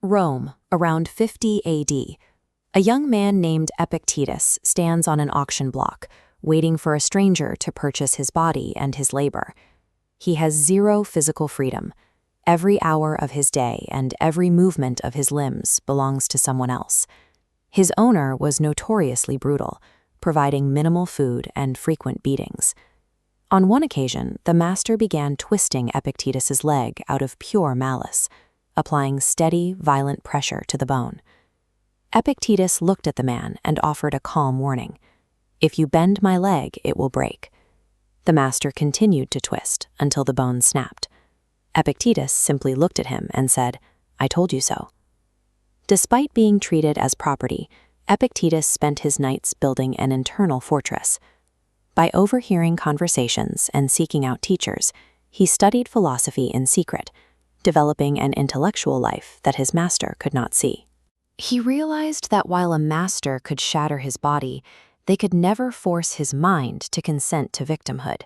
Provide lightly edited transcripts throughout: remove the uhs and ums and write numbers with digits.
Rome, around 50 AD. A young man named Epictetus stands on an auction block, waiting for a stranger to purchase his body and his labor. He has zero physical freedom. Every hour of his day and every movement of his limbs belongs to someone else. His owner was notoriously brutal, providing minimal food and frequent beatings. On one occasion, the master began twisting Epictetus's leg out of pure malice, applying steady, violent pressure to the bone. Epictetus looked at the man and offered a calm warning. "If you bend my leg, it will break." The master continued to twist until the bone snapped. Epictetus simply looked at him and said, "I told you so." Despite being treated as property, Epictetus spent his nights building an internal fortress. By overhearing conversations and seeking out teachers, he studied philosophy in secret, developing an intellectual life that his master could not see. He realized that while a master could shatter his body, they could never force his mind to consent to victimhood.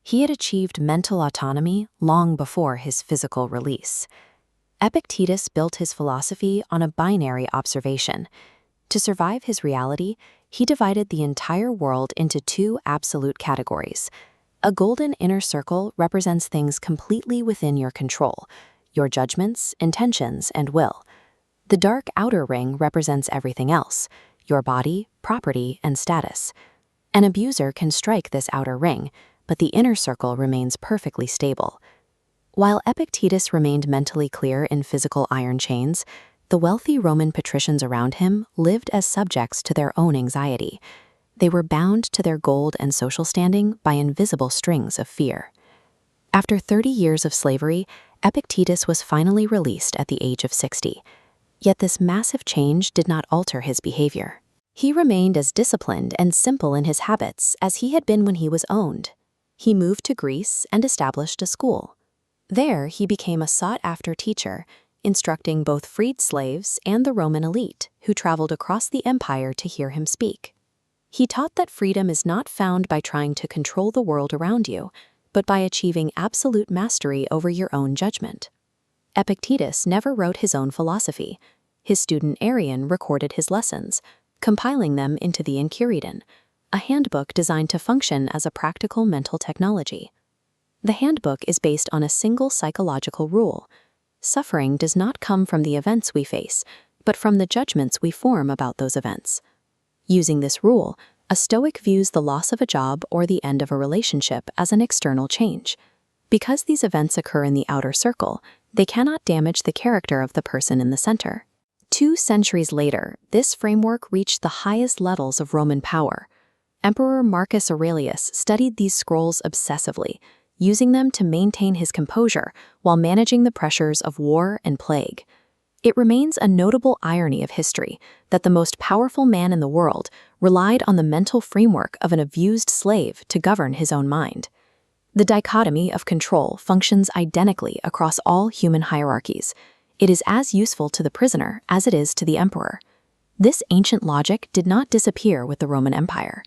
He had achieved mental autonomy long before his physical release. Epictetus built his philosophy on a binary observation. To survive his reality, he divided the entire world into two absolute categories. A golden inner circle represents things completely within your control, your judgments, intentions, and will. The dark outer ring represents everything else, your body, property, and status. An abuser can strike this outer ring, but the inner circle remains perfectly stable. While Epictetus remained mentally clear in physical iron chains, the wealthy Roman patricians around him lived as subjects to their own anxiety. They were bound to their gold and social standing by invisible strings of fear. After 30 years of slavery, Epictetus was finally released at the age of 60. Yet this massive change did not alter his behavior. He remained as disciplined and simple in his habits as he had been when he was owned. He moved to Greece and established a school. There, he became a sought-after teacher, instructing both freed slaves and the Roman elite who traveled across the empire to hear him speak. He taught that freedom is not found by trying to control the world around you, but by achieving absolute mastery over your own judgment. Epictetus never wrote his own philosophy. His student Arian recorded his lessons, compiling them into the Enchiridion, a handbook designed to function as a practical mental technology. The handbook is based on a single psychological rule. Suffering does not come from the events we face, but from the judgments we form about those events. Using this rule, a Stoic views the loss of a job or the end of a relationship as an external change. Because these events occur in the outer circle, they cannot damage the character of the person in the center. 2 centuries later, this framework reached the highest levels of Roman power. Emperor Marcus Aurelius studied these scrolls obsessively, using them to maintain his composure while managing the pressures of war and plague. It remains a notable irony of history that the most powerful man in the world relied on the mental framework of an abused slave to govern his own mind. The dichotomy of control functions identically across all human hierarchies. It is as useful to the prisoner as it is to the emperor. This ancient logic did not disappear with the Roman Empire.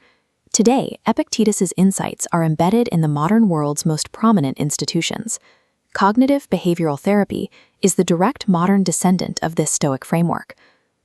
Today, Epictetus's insights are embedded in the modern world's most prominent institutions. Cognitive behavioral therapy is the direct modern descendant of this Stoic framework.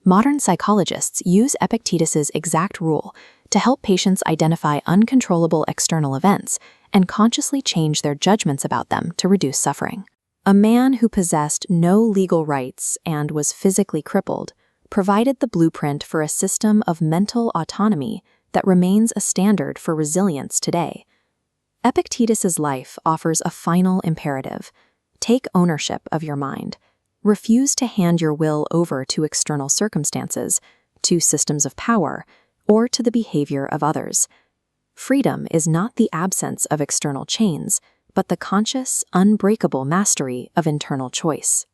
Modern psychologists use Epictetus's exact rule to help patients identify uncontrollable external events and consciously change their judgments about them to reduce suffering. A man who possessed no legal rights and was physically crippled provided the blueprint for a system of mental autonomy that remains a standard for resilience today. Epictetus's life offers a final imperative: take ownership of your mind. Refuse to hand your will over to external circumstances, to systems of power, or to the behavior of others. Freedom is not the absence of external chains, but the conscious, unbreakable mastery of internal choice.